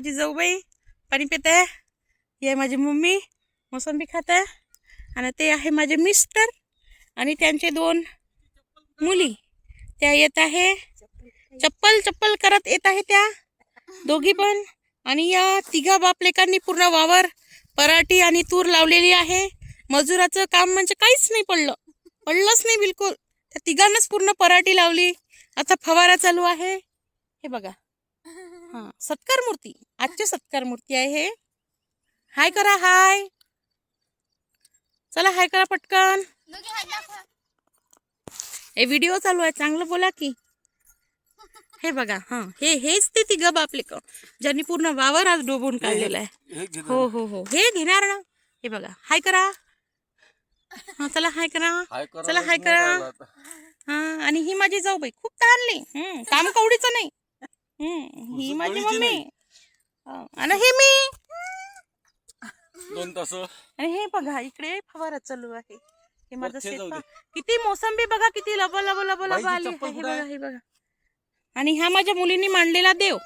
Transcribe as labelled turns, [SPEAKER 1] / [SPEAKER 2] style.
[SPEAKER 1] माझी जाऊबाई पाणी पित आहे. ही आहे माझी मम्मी मोसंबी खात आहे. आणि ते आहे माझे मिस्टर आणि त्यांचे 2 मुली. त्या येत आहे चप्पल चप्पल करत येत आहे त्या दोघी पण. आणि या तिघा बापलेकांनी पूर्ण वावर पराठी आणि तूर लावलेली आहे. मजुराचं काम म्हणजे काहीच नाही पडलंच नाही बिलकुल. त्या तिघांनाच पूर्ण पराठी लावली. आता फवारा चालू आहे. हे बघा, हा सत्कार मूर्ती, आजची सत्कार मूर्ती आहे हे. हाय करा, हाय. चला हाय करा पटकन. हे व्हिडिओ चालू आहे, चांगलं बोला की. हे बघा, हा हेच ते तिघं बापलेक ज्यांनी पूर्ण वावर आज डोबून काढलेला आहे. हो हो हो, हे घेणार ना. हे बघा, हाय करा. हा चला हाय करा, चला हाय करा. हा, आणि ही माझी जाऊबाई खूप ताणली. काम कवडीचं नाही. ही माझी मम्मी आणि हे मी.
[SPEAKER 2] 2 तास.
[SPEAKER 1] आणि हे बघा इकडे फवारा चालू आहे. हे माझं शेत. किती मोसंबी बघा, किती लब लब लब लब आली. हे बघा, हे बघा. आणि ह्या माझ्या मुलींनी मांडलेला देव.